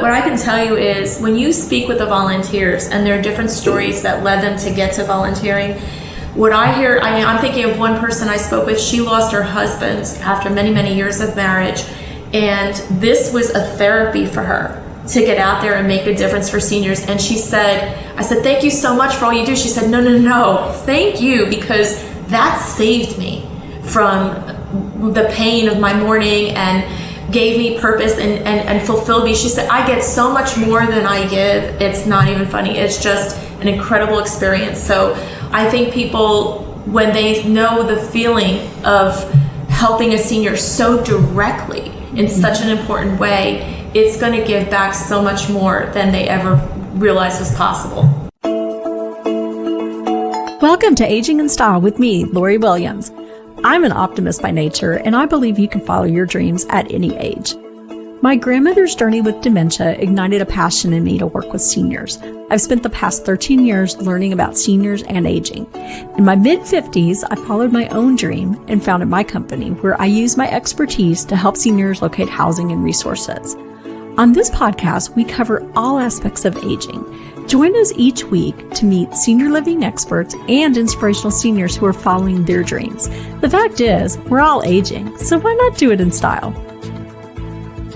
What I can tell you is when you speak with the volunteers and there are different stories that led them to get to volunteering, what I hear, I'm thinking of one person I spoke with. She lost her husband after many, many years of marriage. And this was a therapy for her to get out there and make a difference for seniors. And she said, I said, thank you so much for all you do. She said, no, thank you, because that saved me from the pain of my morning and gave me purpose and fulfilled me. She said, I get so much more than I give. It's not even funny. It's just an incredible experience. So I think people, when they know the feeling of helping a senior so directly in such an important way, it's going to give back so much more than they ever realized was possible. Welcome to Aging in Style with me, Lori Williams. I'm an optimist by nature, and I believe you can follow your dreams at any age. My grandmother's journey with dementia ignited a passion in me to work with seniors. I've spent the past 13 years learning about seniors and aging. In my mid-50s, I followed my own dream and founded my company, where I use my expertise to help seniors locate housing and resources. On this podcast, we cover all aspects of aging. Join us each week to meet senior living experts and inspirational seniors who are following their dreams. The fact is, we're all aging, so why not do it in style?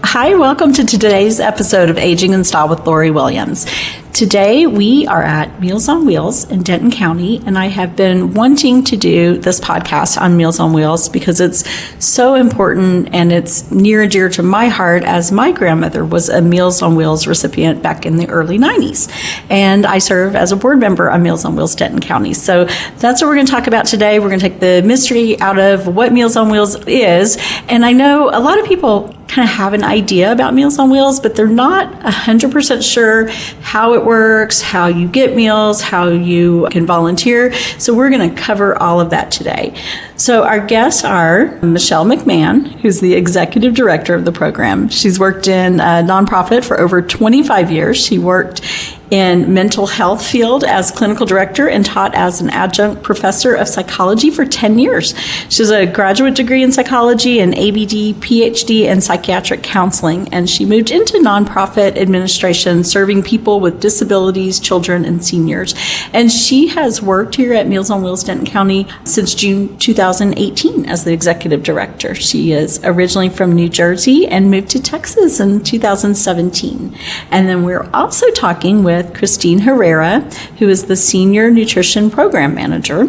Hi, welcome to today's episode of Aging in Style with Lori Williams. Today we are at Meals on Wheels in Denton County, and I have been wanting to do this podcast on Meals on Wheels because it's so important and it's near and dear to my heart, as my grandmother was a Meals on Wheels recipient back in the early 90s. And I serve as a board member on Meals on Wheels Denton County. So that's what we're going to talk about today. We're going to take the mystery out of what Meals on Wheels is. And I know a lot of people kind of have an idea about Meals on Wheels, but they're not 100% sure how it works, how you get meals, how you can volunteer. So we're going to cover all of that today. So our guests are Michelle McMahon, who's the executive director of the program. She's worked in a nonprofit for over 25 years. She worked in mental health field as clinical director and taught as an adjunct professor of psychology for 10 years. She has a graduate degree in psychology and ABD, PhD in psychiatric counseling, and she moved into nonprofit administration, serving people with disabilities, children, and seniors. And she has worked here at Meals on Wheels Denton County since June 2018 as the executive director. She is originally from New Jersey and moved to Texas in 2017. And then we're also talking with Kristine Herrera, who is the Senior Nutrition Program Manager.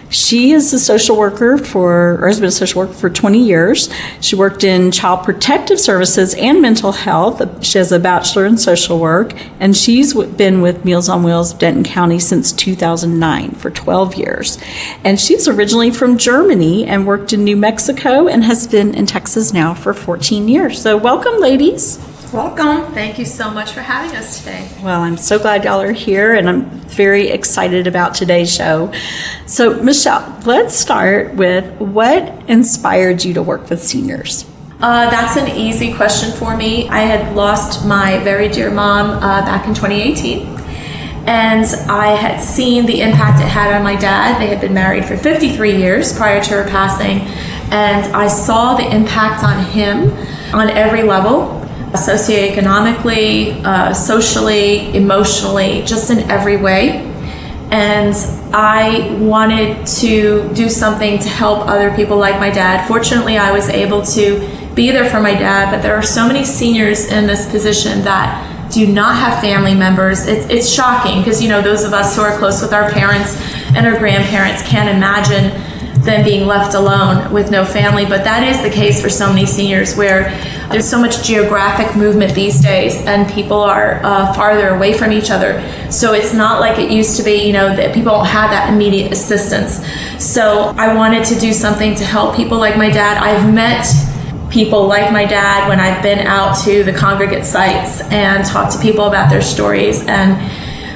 She is a social worker has been a social worker for 20 years. She worked in child protective services and mental health. She has a bachelor in social work, and she's been with Meals on Wheels Denton County since 2009 for 12 years. And she's originally from Germany and worked in New Mexico and has been in Texas now for 14 years. So welcome, ladies. Welcome. Thank you so much for having us today. Well, I'm so glad y'all are here, and I'm very excited about today's show. So, Michelle, let's start with what inspired you to work with seniors? That's an easy question for me. I had lost my very dear mom back in 2018, and I had seen the impact it had on my dad. They had been married for 53 years prior to her passing, and I saw the impact on him on every level. Socioeconomically, socially, emotionally, just in every way. And I wanted to do something to help other people like my dad. Fortunately, I was able to be there for my dad, but there are so many seniors in this position that do not have family members. It's shocking because, those of us who are close with our parents and our grandparents can't imagine them being left alone with no family, but that is the case for so many seniors, where there's so much geographic movement these days and people are farther away from each other. So it's not like it used to be, that people don't have that immediate assistance. So I wanted to do something to help people like my dad. I've met people like my dad when I've been out to the Congregate sites and talked to people about their stories, and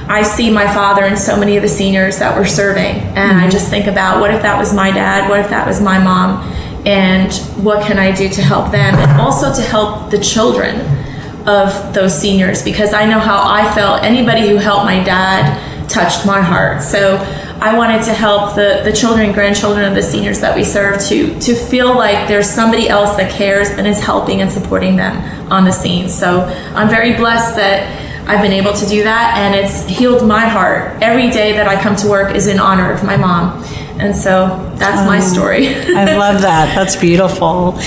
I see my father and so many of the seniors that we're serving, and I just think about, what if that was my dad? What if that was my mom? And what can I do to help them? And also to help the children of those seniors, because I know how I felt. Anybody who helped my dad touched my heart. So I wanted to help the children and grandchildren of the seniors that we serve to feel like there's somebody else that cares and is helping and supporting them on the scene. So I'm very blessed that I've been able to do that, and it's healed my heart. Every day that I come to work is in honor of my mom. And so that's my story. I love that. That's beautiful.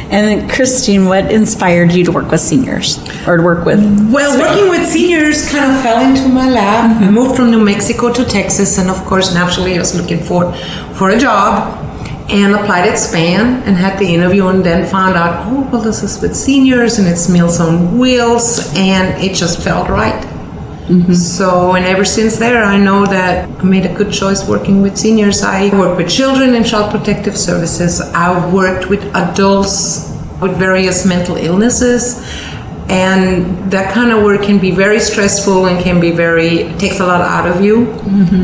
And then, Kristine, what inspired you to work with seniors or to work with? Well, working with seniors kind of fell into my lap. I moved from New Mexico to Texas, and of course, naturally, I was looking for a job and applied at SPAN and had the interview, and then found out, oh, well, this is with seniors and it's Meals on Wheels, and it just felt right. So, and ever since there, I know that I made a good choice working with seniors. I work with children in Child Protective Services. I worked with adults with various mental illnesses. And that kind of work can be very stressful and can be takes a lot out of you.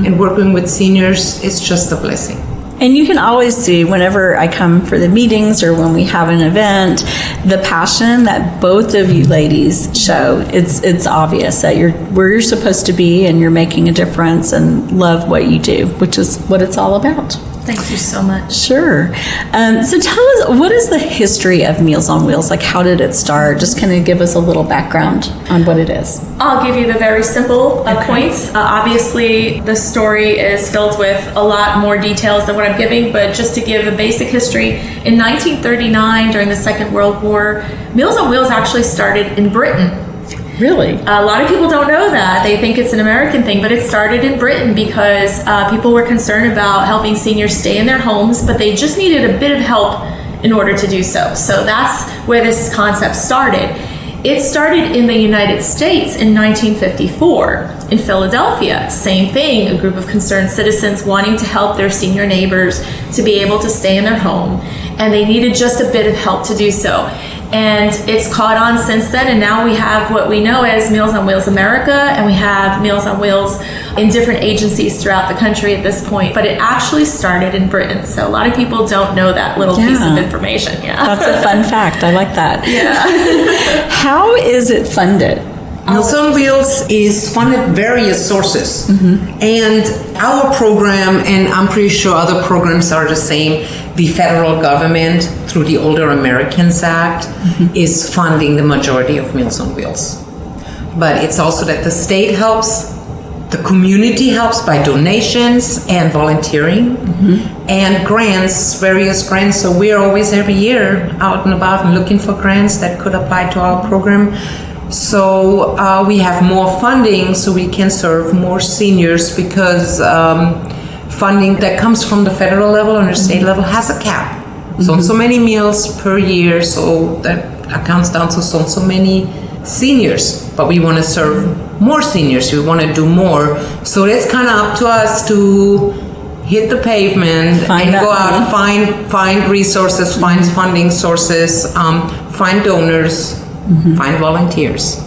And working with seniors is just a blessing. And you can always see whenever I come for the meetings or when we have an event, the passion that both of you ladies show. It's obvious that you're where you're supposed to be and you're making a difference and love what you do, which is what it's all about. Thank you so much. Sure. So tell us, what is the history of Meals on Wheels? Like, how did it start? Just kind of give us a little background on what it is. I'll give you the very simple points. Obviously, the story is filled with a lot more details than what I'm giving, but just to give a basic history, in 1939, during the Second World War, Meals on Wheels actually started in Britain. Really? A lot of people don't know that. They think it's an American thing, but it started in Britain because people were concerned about helping seniors stay in their homes, but they just needed a bit of help in order to do so. So that's where this concept started. It started in the United States in 1954 in Philadelphia. Same thing, a group of concerned citizens wanting to help their senior neighbors to be able to stay in their home, and they needed just a bit of help to do so. And it's caught on since then, and now we have what we know as Meals on Wheels America, and we have Meals on Wheels in different agencies throughout the country at this point. But it actually started in Britain, so a lot of people don't know that little piece of information. Yeah, that's a fun fact. I like that. Yeah. How is it funded? Meals on Wheels is funded various sources, and our program, and I'm pretty sure other programs are the same, the federal government through the Older Americans Act is funding the majority of Meals on Wheels. But it's also that the state helps, the community helps by donations and volunteering, and grants, various grants. So we're always every year out and about and looking for grants that could apply to our program. So we have more funding so we can serve more seniors, because funding that comes from the federal level and the state level has a cap. So many meals per year, so that counts down to so many seniors. But we want to serve more seniors, we want to do more. So it's kind of up to us to hit the pavement and go out and find resources, find funding sources, find donors, find volunteers.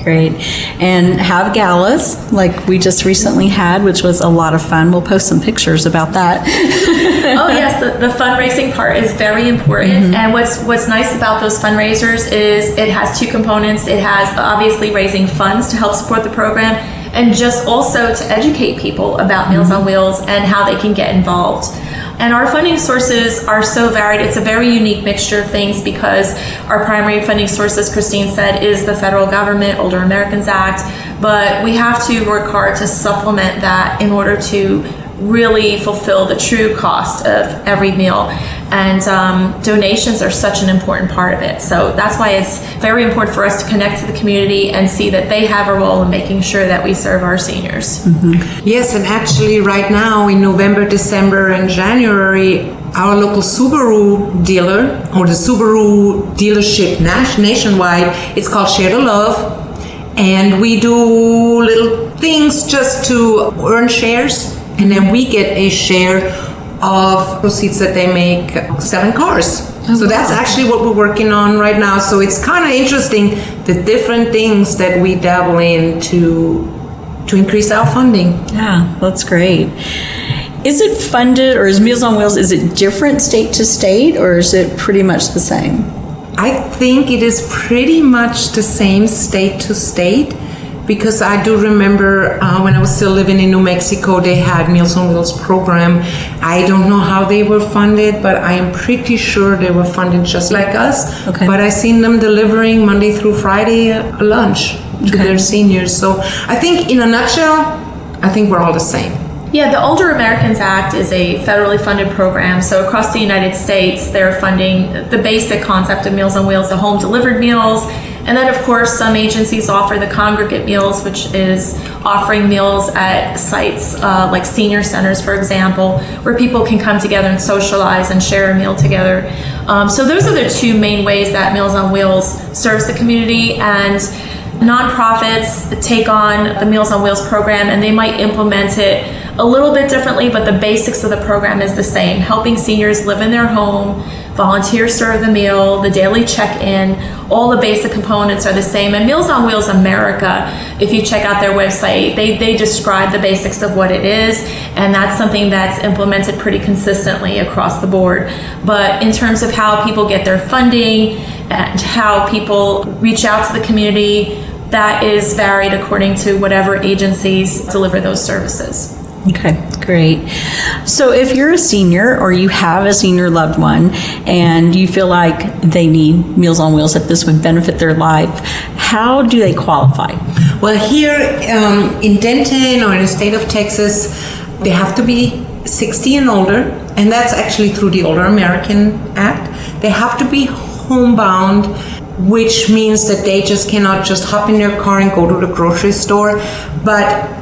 Great. And have galas like we just recently had, which was a lot of fun. We'll post some pictures about that. Oh yes, the fundraising part is very important. And what's nice about those fundraisers is it has two components. It has obviously raising funds to help support the program, and just also to educate people about Meals on Wheels and how they can get involved. And our funding sources are so varied. It's a very unique mixture of things, because our primary funding source, as Kristine said, is the federal government, Older Americans Act. But we have to work hard to supplement that in order to really fulfill the true cost of every meal. And donations are such an important part of it. So that's why it's very important for us to connect to the community and see that they have a role in making sure that we serve our seniors. Yes, and actually right now in November, December, and January, our local Subaru dealer, or the Subaru dealership nationwide, it's called Share the Love. And we do little things just to earn shares, and then we get a share of proceeds that they make selling cars. So that's actually what we're working on right now. So it's kind of interesting, the different things that we dabble in to increase our funding. Yeah, that's great. Is it funded, or is Meals on Wheels, is it different state to state, or is it pretty much the same? I think it is pretty much the same state to state. because I do remember when I was still living in New Mexico, they had Meals on Wheels program. I don't know how they were funded, but I am pretty sure they were funded just like us. Okay. But I seen them delivering Monday through Friday a lunch to their seniors. So I think in a nutshell, I think we're all the same. Yeah, the Older Americans Act is a federally funded program. So across the United States, they're funding the basic concept of Meals on Wheels, the home delivered meals. And then, of course, some agencies offer the Congregate meals, which is offering meals at sites like senior centers, for example, where people can come together and socialize and share a meal together. So those are the two main ways that Meals on Wheels serves the community. And nonprofits take on the Meals on Wheels program, and they might implement it a little bit differently, but the basics of the program is the same. Helping seniors live in their home, volunteers serve the meal, the daily check-in, all the basic components are the same. And Meals on Wheels America, if you check out their website, they describe the basics of what it is, and that's something that's implemented pretty consistently across the board. But in terms of how people get their funding and how people reach out to the community, that is varied according to whatever agencies deliver those services. Okay, great. So if you're a senior or you have a senior loved one and you feel like they need Meals on Wheels, that this would benefit their life, how do they qualify? Well, here in Denton or in the state of Texas, they have to be 60 and older, and that's actually through the Older American Act. They have to be homebound, which means that they just cannot just hop in their car and go to the grocery store, but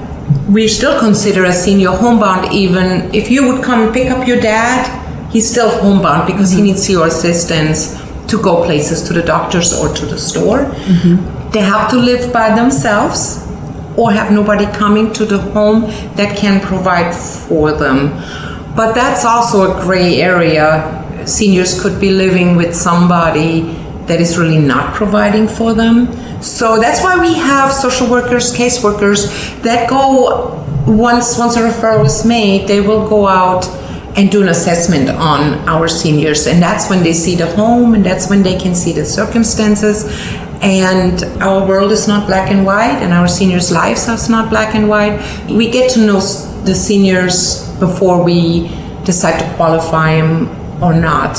we still consider a senior homebound. Even if you would come and pick up your dad, he's still homebound because he needs your assistance to go places, to the doctors or to the store. They have to live by themselves or have nobody coming to the home that can provide for them. But that's also a gray area. Seniors could be living with somebody that is really not providing for them. So that's why we have social workers, caseworkers that go, once a referral is made, they will go out and do an assessment on our seniors. And that's when they see the home, and that's when they can see the circumstances. And our world is not black and white, and our seniors' lives are not black and white. We get to know the seniors before we decide to qualify them or not.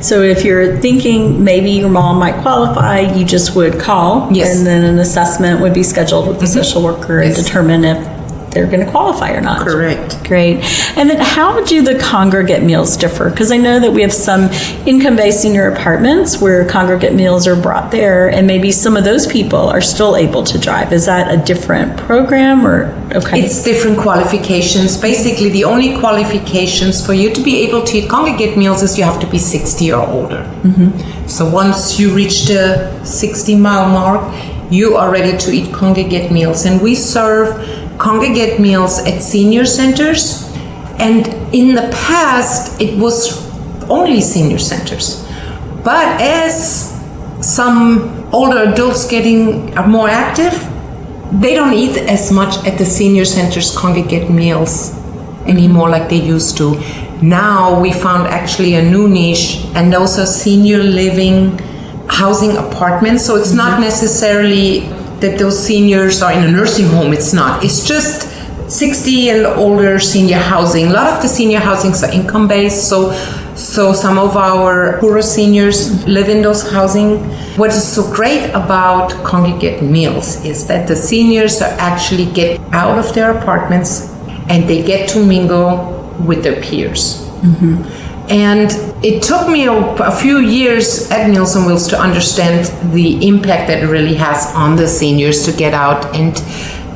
So if you're thinking maybe your mom might qualify, you just would call, Yes. and then an assessment would be scheduled with the social worker and determine if they're going to qualify or not. Correct. Great. And then how do the Congregate meals differ? Because I know that we have some income-based senior apartments where Congregate meals are brought there, and maybe some of those people are still able to drive. Is that a different program or okay? It's different qualifications. Basically, the only qualifications for you to be able to eat Congregate meals is you have to be 60 or older. So once you reach the 60-mile mark, you are ready to eat Congregate meals. And we serve Congregate meals at senior centers. And in the past, it was only senior centers. But as some older adults are more active, they don't eat as much at the senior centers Congregate meals anymore like they used to. Now we found actually a new niche, and those are senior living housing apartments. So it's not necessarily that those seniors are in a nursing home. It's not. It's just 60 and older senior housing. A lot of the senior housings are income based. So some of our poorer seniors live in those housing. What is so great about Congregate meals is that the seniors are actually get out of their apartments and they get to mingle with their peers. And it took me a few years at Meals on Wheels to understand the impact that it really has on the seniors to get out and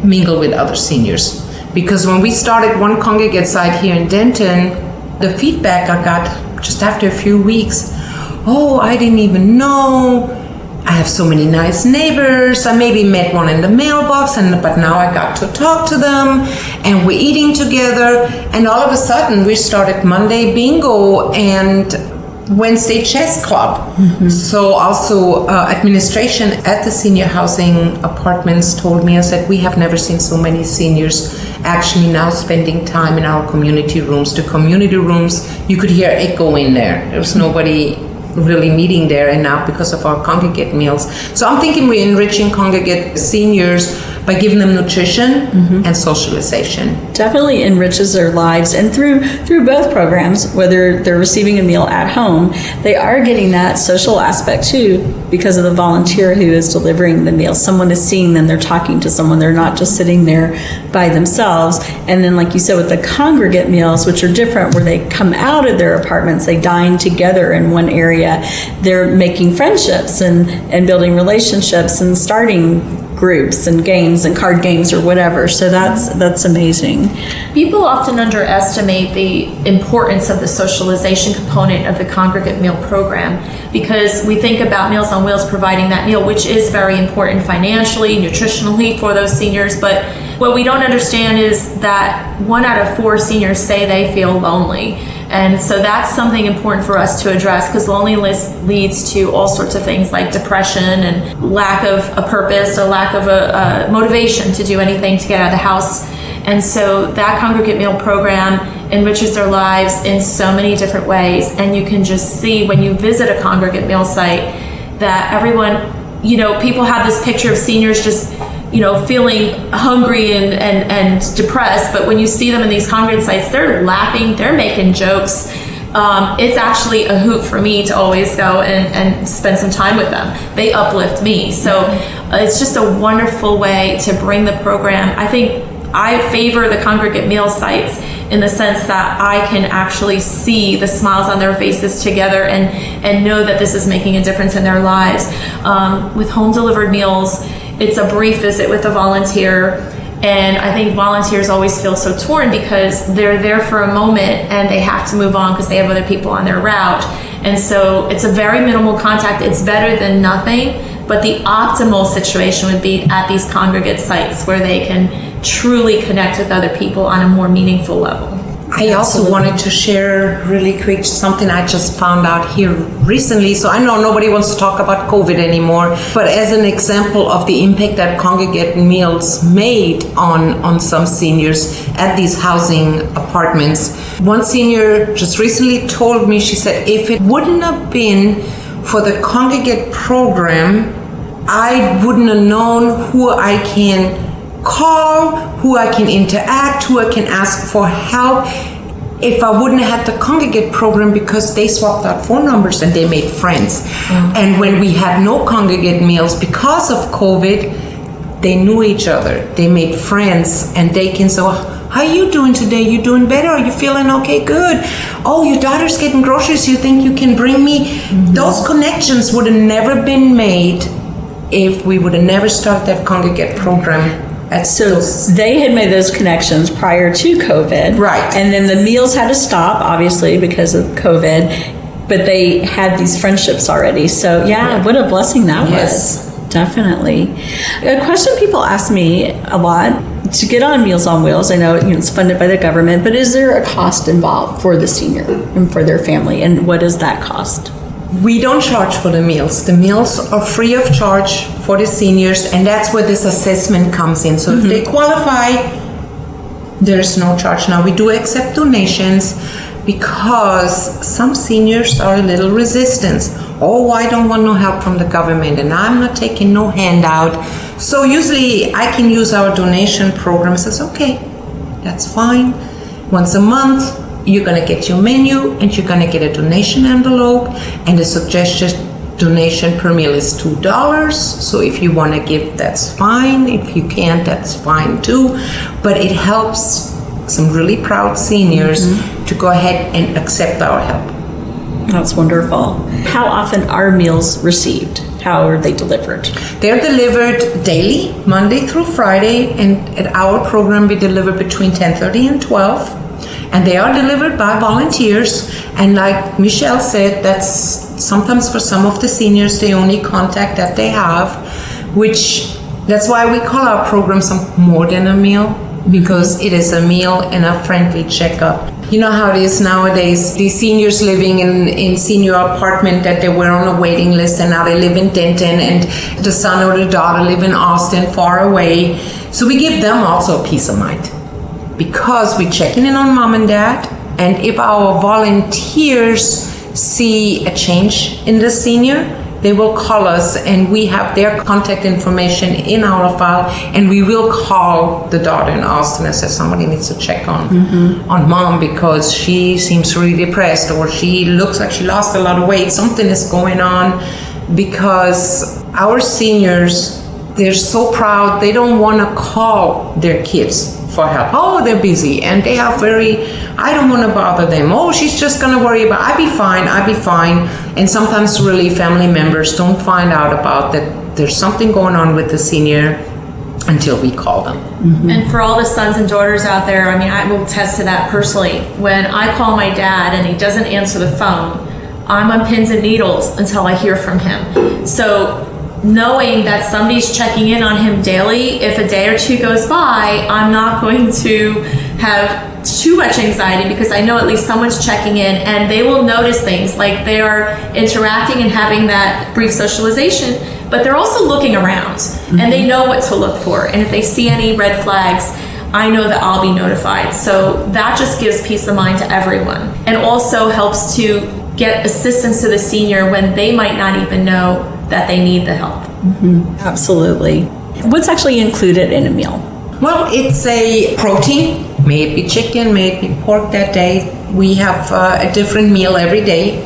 mingle with other seniors. Because when we started one Congregate site here in Denton, the feedback I got just after a few weeks, oh, I didn't even know. I have so many nice neighbors. I maybe met one in the mailbox, but now I got to talk to them, and we're eating together. And all of a sudden, we started Monday bingo and Wednesday chess club. So also administration at the senior housing apartments told me, I said, we have never seen so many seniors actually now spending time in our community rooms. The community rooms, you could hear echo in there. There was nobody really meeting there, and now because of our Congregate meals. So I'm thinking we're enriching Congregate seniors by giving them nutrition and socialization. Definitely enriches their lives, and through both programs, whether they're receiving a meal at home, they are getting that social aspect too, because of the volunteer who is delivering the meal. Someone is seeing them, they're talking to someone, they're not just sitting there by themselves. And then, like you said, with the Congregate meals, which are different, where they come out of their apartments, they dine together in one area, they're making friendships and building relationships and starting groups and games and card games or whatever. So that's amazing. People often underestimate the importance of the socialization component of the Congregate meal program, because we think about Meals on Wheels providing that meal, which is very important financially, nutritionally for those seniors. But what we don't understand is that 1 out of 4 seniors say they feel lonely. And so that's something important for us to address, because loneliness leads to all sorts of things like depression and lack of a purpose or lack of a motivation to do anything to get out of the house. And so that Congregate meal program enriches their lives in so many different ways. And you can just see when you visit a Congregate meal site that everyone, people have this picture of seniors just feeling hungry and depressed, but when you see them in these Congregate sites, they're laughing, they're making jokes. It's actually a hoot for me to always go and spend some time with them. They uplift me. So it's just a wonderful way to bring the program. I think I favor the Congregate meal sites in the sense that I can actually see the smiles on their faces together and know that this is making a difference in their lives. With home delivered meals, it's a brief visit with a volunteer, and I think volunteers always feel so torn because they're there for a moment and they have to move on because they have other people on their route. And so it's a very minimal contact. It's better than nothing, but the optimal situation would be at these Congregate sites where they can truly connect with other people on a more meaningful level. I also wanted to share really quick something I just found out here recently. So I know nobody wants to talk about COVID anymore, but as an example of the impact that Congregate meals made on some seniors at these housing apartments. One senior just recently told me, she said, if it wouldn't have been for the Congregate program, I wouldn't have known who I can call, who I can interact, who I can ask for help, if I wouldn't have had the Congregate program, because they swapped out phone numbers and they made friends. And when we had no Congregate meals because of COVID, they knew each other, they made friends, and they can say, how are you doing today? You doing better? Are you feeling okay? Good. Oh, your daughter's getting groceries. You think you can bring me? Those connections would have never been made if we would have never started that Congregate program. So they had made those connections prior to COVID. Right. And then the meals had to stop, obviously, because of COVID, but they had these friendships already. So yeah. What a blessing that was. Definitely. A question people ask me a lot, to get on Meals on Wheels, I know it's funded by the government, but is there a cost involved for the senior and for their family? And what does that cost? We don't charge for the meals. The meals are free of charge for the seniors, and that's where this assessment comes in. So if they qualify, there's no charge. Now, we do accept donations because some seniors are a little resistant. Oh, I don't want no help from the government, and I'm not taking no handout. So usually I can use our donation program. It says, okay, that's fine. Once a month, you're going to get your menu and you're going to get a donation envelope, and the suggested donation per meal is $2. So if you want to give, that's fine. If you can't, that's fine too. But it helps some really proud seniors to go ahead and accept our help. That's wonderful. How often are meals received? How are they delivered? They're delivered daily, Monday through Friday, and at our program we deliver between 10:30 and 12. And they are delivered by volunteers. And like Michelle said, that's sometimes for some of the seniors the only contact that they have, that's why we call our program something more than a meal, because it is a meal and a friendly checkup. You know how it is nowadays, these seniors living in senior apartment that they were on a waiting list, and now they live in Denton, and the son or the daughter live in Austin, far away. So we give them also peace of mind, because we're checking in on mom and dad. And if our volunteers see a change in the senior, they will call us, and we have their contact information in our file, and we will call the daughter in Austin and say somebody needs to check on mom because she seems really depressed, or she looks like she lost a lot of weight. Something is going on, because our seniors, they're so proud. They don't want to call their kids for help. Oh, they're busy, and they are I don't want to bother them. Oh, she's just going to worry about, I'll be fine. And sometimes really family members don't find out about that there's something going on with the senior until we call them. And for all the sons and daughters out there, I mean, I will attest to that personally. When I call my dad and he doesn't answer the phone, I'm on pins and needles until I hear from him. So knowing that somebody's checking in on him daily, if a day or two goes by, I'm not going to have too much anxiety, because I know at least someone's checking in, and they will notice things like they are interacting and having that brief socialization, but they're also looking around and they know what to look for. And if they see any red flags, I know that I'll be notified. So that just gives peace of mind to everyone, and also helps to get assistance to the senior when they might not even know that they need the help. Absolutely. What's actually included in a meal? Well, it's a protein. May it be chicken, may it be pork that day. We have a different meal every day,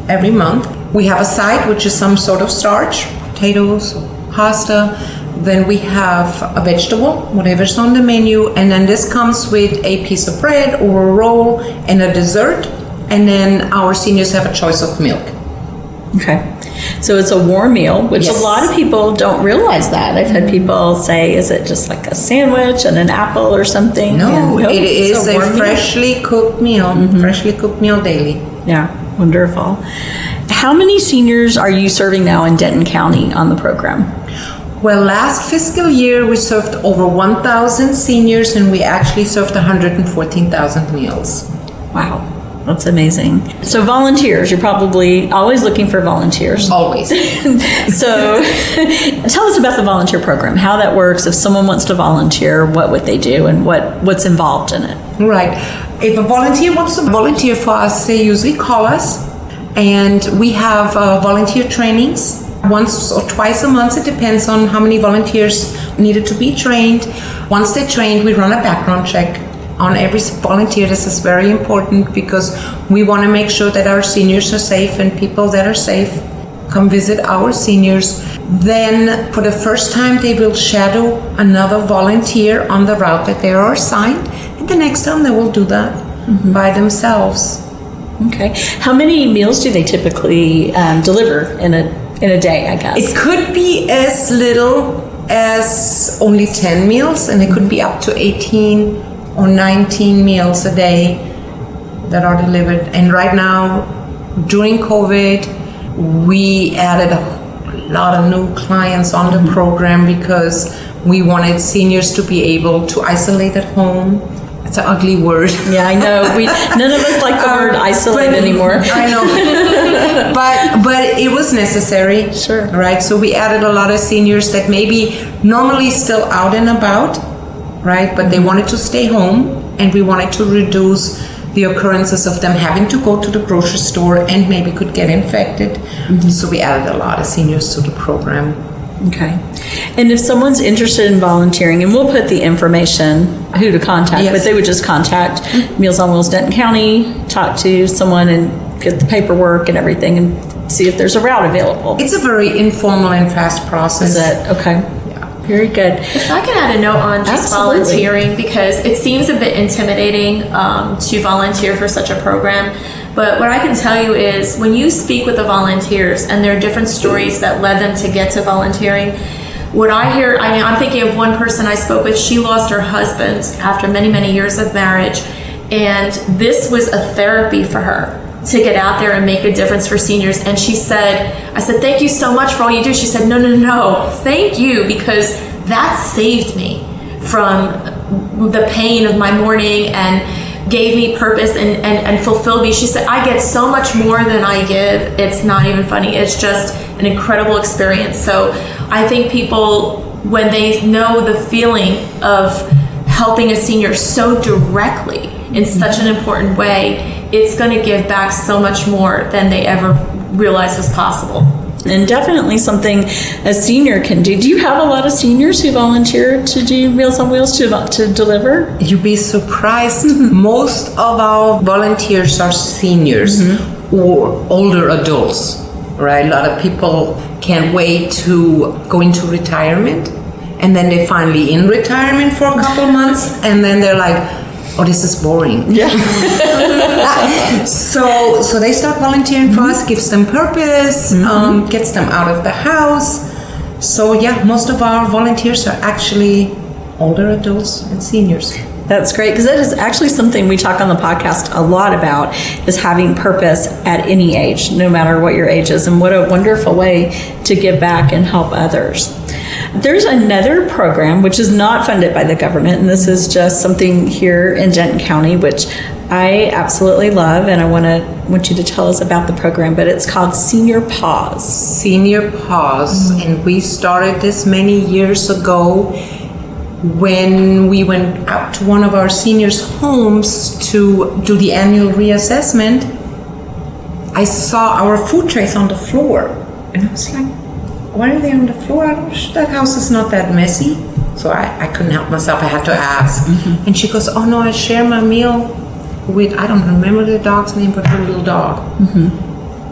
every month. We have a side, which is some sort of starch, potatoes, pasta. Then we have a vegetable, whatever's on the menu. And then this comes with a piece of bread or a roll and a dessert. And then our seniors have a choice of milk. Okay. So it's a warm meal, which Yes. a lot of people don't realize that. I've had people say, is it just like a sandwich and an apple or something? No, And it is a warm meal. freshly cooked meal, freshly cooked meal daily. Yeah, wonderful. How many seniors are you serving now in Denton County on the program? Well, last fiscal year we served over 1,000 seniors, and we actually served 114,000 meals. Wow, that's amazing. So volunteers, you're probably always looking for volunteers. Always. So tell us about the volunteer program, how that works. If someone wants to volunteer, what would they do, and what's involved in it? Right. If a volunteer wants to volunteer for us, they usually call us, and we have volunteer trainings once or twice a month. It depends on how many volunteers needed to be trained. Once they're trained, we run a background check on every volunteer. This is very important because we want to make sure that our seniors are safe, and people that are safe come visit our seniors. Then for the first time, they will shadow another volunteer on the route that they are assigned, and the next time they will do that by themselves. Okay. How many meals do they typically deliver in a day, I guess? It could be as little as only 10 meals, and it could be up to 18 or 19 meals a day that are delivered. And right now, during COVID, we added a lot of new clients on the program because we wanted seniors to be able to isolate at home. It's an ugly word. Yeah, I know. None of us like the word isolate anymore. I know. but it was necessary. Sure. Right? So we added a lot of seniors that maybe normally still out and about, right? But they wanted to stay home, and we wanted to reduce the occurrences of them having to go to the grocery store and maybe could get infected. So we added a lot of seniors to the program. Okay. And if someone's interested in volunteering, and we'll put the information, who to contact, Yes. but they would just contact Meals on Wheels Denton County, talk to someone and get the paperwork and everything and see if there's a route available. It's a very informal and fast process. Is it? Okay. Yeah. Very good. If I can add a note on just Absolutely. volunteering, because it seems a bit intimidating to volunteer for such a program. But what I can tell you is when you speak with the volunteers and there are different stories that led them to get to volunteering, what I hear, I mean, I'm thinking of one person I spoke with. She lost her husband after many, many years of marriage. And this was a therapy for her to get out there and make a difference for seniors. And she said, I said, thank you so much for all you do. She said, no, thank you, because that saved me from the pain of my mourning and gave me purpose and fulfilled me. She said, I get so much more than I give. It's not even funny. It's just an incredible experience. So I think people, when they know the feeling of helping a senior so directly in such an important way, it's going to give back so much more than they ever realized was possible. And definitely something a senior can do. Do you have a lot of seniors who volunteer to do Meals on Wheels to deliver? You'd be surprised. Most of our volunteers are seniors or older adults, right? A lot of people can't wait to go into retirement, and then they're finally in retirement for a couple months, and then they're like, oh, this is boring. Yeah. So they start volunteering for us, gives them purpose, gets them out of the house. So yeah, most of our volunteers are actually older adults and seniors. That's great, because that is actually something we talk on the podcast a lot about, is having purpose at any age, no matter what your age is, and what a wonderful way to give back and help others. There's another program which is not funded by the government, and this is just something here in Denton County, which I absolutely love, and I want you to tell us about the program, but it's called Senior Pause. Senior Pause, and we started this many years ago when we went out to one of our seniors' homes to do the annual reassessment. I saw our food trays on the floor, and I was like, why are they on the floor? That house is not that messy. So I couldn't help myself. I had to ask. And she goes, oh no, I share my meal with, I don't remember the dog's name, but her little dog.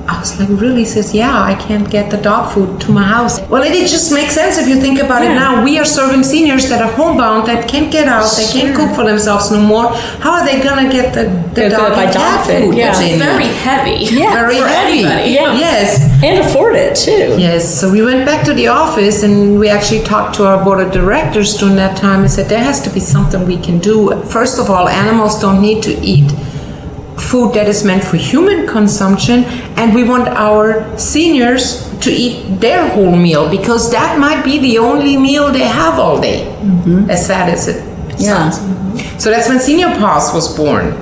I was like, really? She says, yeah, I can't get the dog food to my house. Well, it just makes sense if you think about it now. We are serving seniors that are homebound, that can't get out, they can't cook for themselves no more. How are they going to get the dog and cat food? Yeah. It's very heavy. Yeah, very heavy. Anybody. Yeah. Yes. And afford it, too. Yes, so we went back to the office and we actually talked to our board of directors during that time and said, there has to be something we can do. First of all, animals don't need to eat food that is meant for human consumption, and we want our seniors to eat their whole meal, because that might be the only meal they have all day, as sad as it sounds. So that's when Senior Pause was born.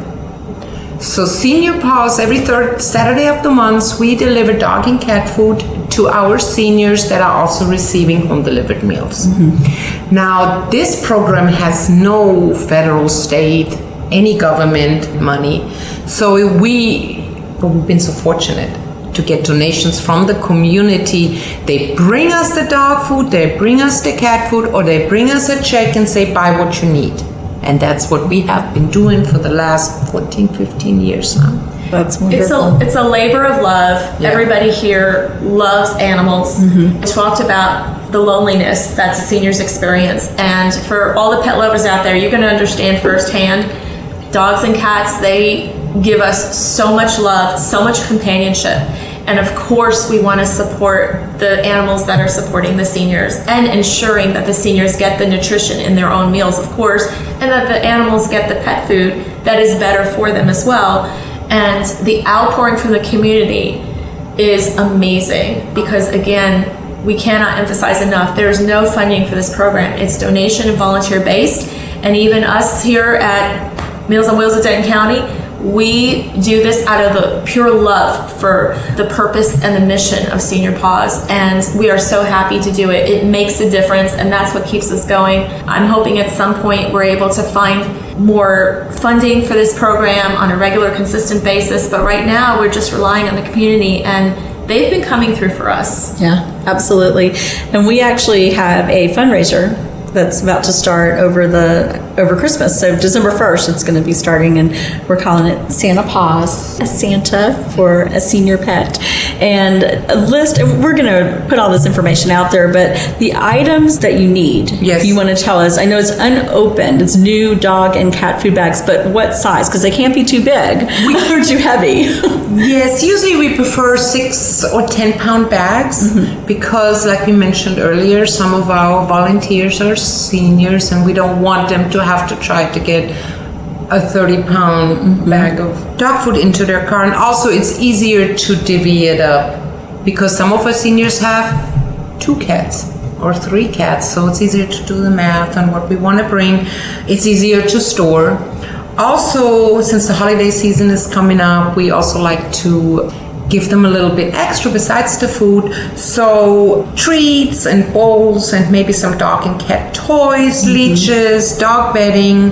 So Senior Pause, every third Saturday of the month, we deliver dog and cat food to our seniors that are also receiving home delivered meals. Now, this program has no federal, state, any government money. So we've been so fortunate to get donations from the community. They bring us the dog food, they bring us the cat food, or they bring us a check and say, buy what you need. And that's what we have been doing for the last 14, 15 years now. That's wonderful. It's a labor of love. Yeah. Everybody here loves animals. I talked about the loneliness that's a senior's experience. And for all the pet lovers out there, you're going to understand firsthand. Dogs and cats, they give us so much love, so much companionship. And of course, we want to support the animals that are supporting the seniors and ensuring that the seniors get the nutrition in their own meals, of course, and that the animals get the pet food that is better for them as well. And the outpouring from the community is amazing because, again, we cannot emphasize enough, there is no funding for this program. It's donation and volunteer based. And even us here at Meals on Wheels of Denton County, we do this out of a pure love for the purpose and the mission of Senior Pause, and we are so happy to do it. It makes a difference, and that's what keeps us going. I'm hoping at some point we're able to find more funding for this program on a regular, consistent basis, but right now we're just relying on the community, and they've been coming through for us. Yeah, absolutely. And we actually have a fundraiser that's about to start over Christmas. So December 1st, it's going to be starting, and we're calling it Santa Pause, a Santa for a senior pet. And a list, and we're going to put all this information out there, but the items that you need, yes. if you want to tell us, I know it's unopened, it's new dog and cat food bags, but what size? Because they can't be too big or too heavy. Yes, usually we prefer 6 or 10 pound bags because, like we mentioned earlier, some of our volunteers are seniors and we don't want them to have to try to get a 30-pound bag of dog food into their car. And also it's easier to divvy it up because some of our seniors have 2 cats or 3 cats, so it's easier to do the math on what we want to bring. It's easier to store. Also, since the holiday season is coming up, we also like to give them a little bit extra besides the food. So treats and bowls and maybe some dog and cat toys, leashes, dog bedding.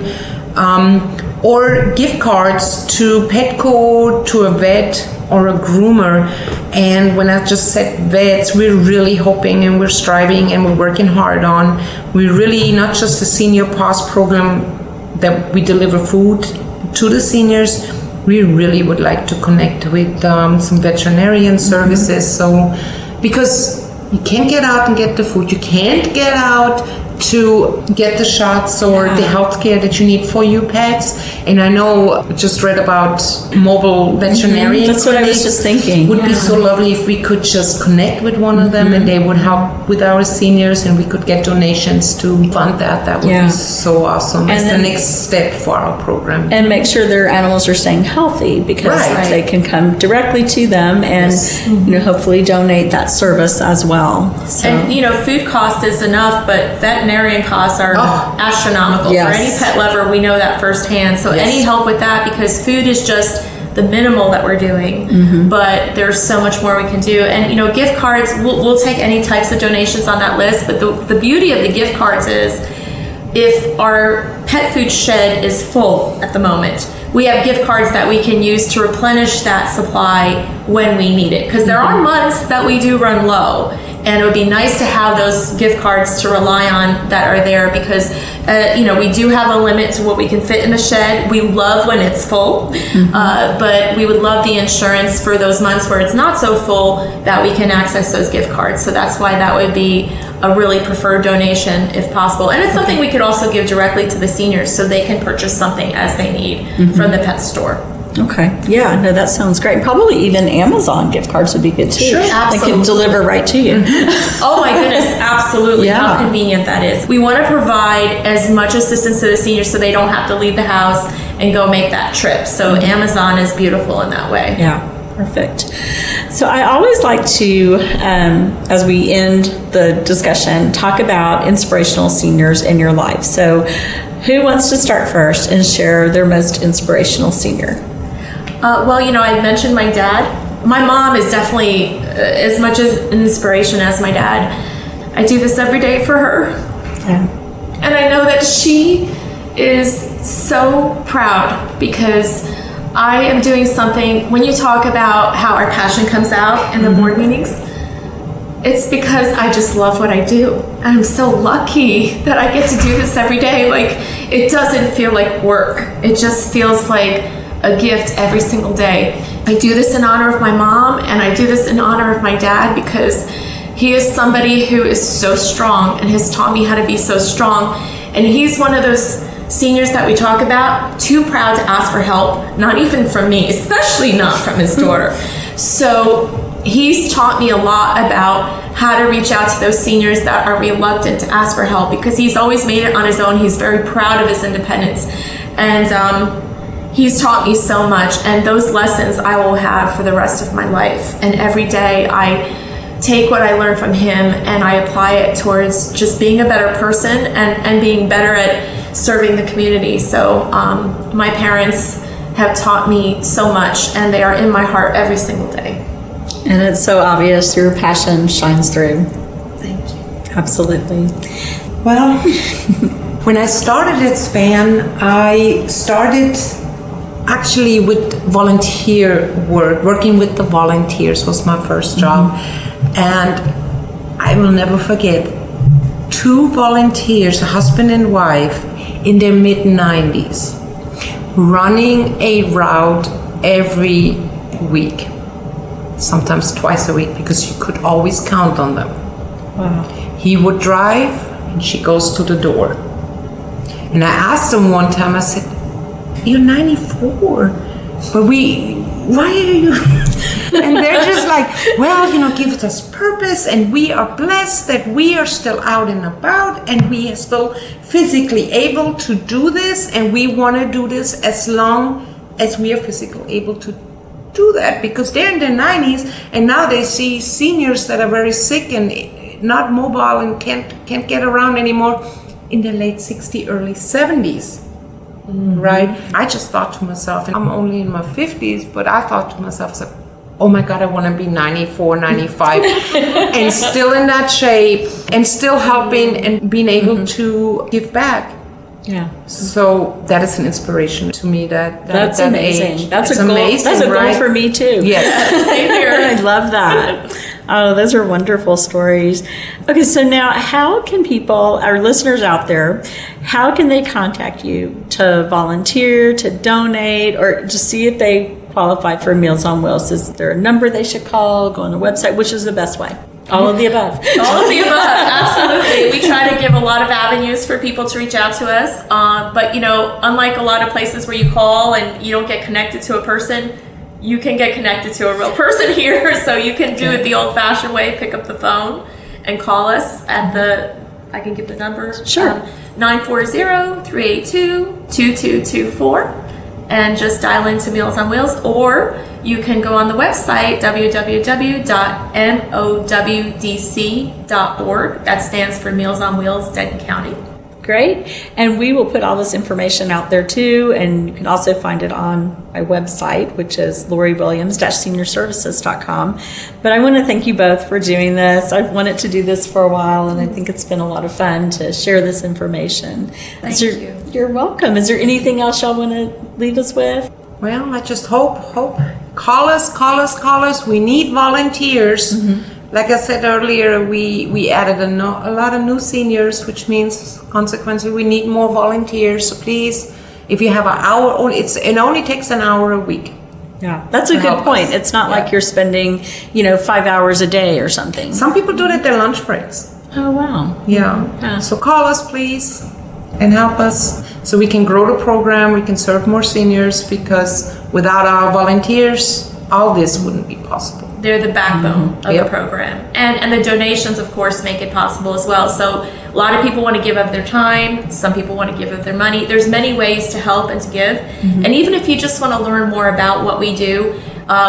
or gift cards to Petco, to a vet or a groomer. And when I just said vets, we're really hoping and we're striving and we're working hard on. We really, not just the Senior Pass program that we deliver food to the seniors, we really would like to connect with some veterinarian services. So, because you can't get out and get the food, you can't get out to get the shots or the health care that you need for your pets. And I know, just read about mobile veterinarian That's what I was just thinking. Would be so lovely if we could just connect with one of them and they would help with our seniors and we could get donations to fund that. That would be so awesome. It's the next step for our program. And make sure their animals are staying healthy, because they can come directly to them and hopefully donate that service as well. So. And food cost is enough, but veterinarian costs are astronomical. For any pet lover, we know that firsthand. So any help with that, because food is just the minimal that we're doing, but there's so much more we can do. And gift cards, we'll take any types of donations on that list, but the beauty of the gift cards is, if our pet food shed is full at the moment, we have gift cards that we can use to replenish that supply when we need it, because there are months that we do run low, and it would be nice to have those gift cards to rely on that are there, because we do have a limit to what we can fit in the shed. We love when it's full, but we would love the insurance for those months where it's not so full, that we can access those gift cards. So that's why that would be a really preferred donation if possible. And it's something we could also give directly to the seniors so they can purchase something as they need from the pet store. Okay. Yeah, no, that sounds great. Probably even Amazon gift cards would be good too. Sure, absolutely. They can deliver right to you. Oh my goodness, absolutely. How convenient that is. We want to provide as much assistance to the seniors so they don't have to leave the house and go make that trip. So Amazon is beautiful in that way. Yeah. Perfect. So I always like to, as we end the discussion, talk about inspirational seniors in your life. So who wants to start first and share their most inspirational senior? I mentioned my dad. My mom is definitely as much as an inspiration as my dad. I do this every day for her. Yeah. And I know that she is so proud, because I am doing something. When you talk about how our passion comes out in the board meetings, it's because I just love what I do. And I'm so lucky that I get to do this every day. Like, it doesn't feel like work. It just feels like a gift every single day. I do this in honor of my mom, and I do this in honor of my dad, because he is somebody who is so strong and has taught me how to be so strong. And he's one of those seniors that we talk about, too proud to ask for help, not even from me, especially not from his daughter. So he's taught me a lot about how to reach out to those seniors that are reluctant to ask for help, because he's always made it on his own. He's very proud of his independence. And he's taught me so much, and those lessons I will have for the rest of my life. And every day I take what I learned from him and I apply it towards just being a better person and being better at serving the community. So my parents have taught me so much, and they are in my heart every single day. And it's so obvious your passion shines through. Thank you. Absolutely. Well, when I started at SPAN, I started actually with volunteer work. Working with the volunteers was my first job. And I will never forget, 2 volunteers, a husband and wife, in their mid-90s, running a route every week, sometimes twice a week, because you could always count on them. Wow. He would drive, and she goes to the door. And I asked him one time, I said, "You're 94, but why are you?" And they're just like, "Well, gives us purpose, and we are blessed that we are still out and about, and we are still physically able to do this, and we want to do this as long as we are physically able to do that," because they're in their 90s, and now they see seniors that are very sick and not mobile and can't get around anymore in their late 60s, early 70s. Right? I just thought to myself, and I'm only in my 50s, but I thought to myself, oh my God, I want to be 94, 95 and still in that shape and still helping and being able to give back Yeah. So that is an inspiration to me. That's amazing. Age. That's it's a goal. amazing, That's a goal right? for me too. Yes. Same here. I love that. Oh, those are wonderful stories. Okay, so now how can people, our listeners out there, how can they contact you to volunteer, to donate, or just see if they qualify for Meals on Wheels? Is there a number they should call, go on the website? Which is the best way? All of the above. All of the above, absolutely. We try to give a lot of avenues for people to reach out to us. But, unlike a lot of places where you call and you don't get connected to a person, you can get connected to a real person here. So you can do it the old-fashioned way, pick up the phone and call us at I can give the number. Sure. 940-382-2224. And just dial into Meals on Wheels, or you can go on the website www.mowdc.org. That stands for Meals on Wheels, Denton County. Great. And we will put all this information out there too. And you can also find it on my website, which is loriwilliams-seniorservices.com. But I want to thank you both for doing this. I've wanted to do this for a while, and I think it's been a lot of fun to share this information. Thank you. You're welcome. Is there anything else y'all want to leave us with? Well, I just hope. Call us. We need volunteers. Mm-hmm. Like I said earlier, we added a lot of new seniors, which means consequently we need more volunteers. So please, if you have an hour, it only takes an hour a week. Yeah, that's a good point. It's not like you're spending, 5 hours a day or something. Some people do it at their lunch breaks. Oh, wow. Yeah. So call us, please, and help us so we can grow the program. We can serve more seniors, because without our volunteers, all this wouldn't be possible. They're the backbone of the program. And the donations, of course, make it possible as well. So a lot of people want to give of their time. Some people want to give of their money. There's many ways to help and to give. And even if you just want to learn more about what we do,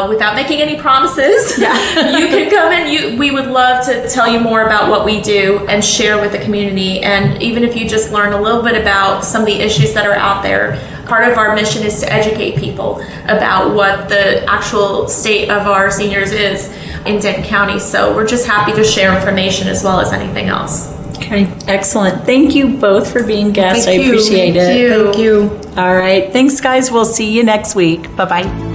without making any promises, you can come in. We would love to tell you more about what we do and share with the community. And even if you just learn a little bit about some of the issues that are out there, part of our mission is to educate people about what the actual state of our seniors is in Denton County. So we're just happy to share information as well as anything else. Okay, excellent. Thank you both for being guests. I appreciate it. Thank you. All right. Thanks, guys. We'll see you next week. Bye-bye.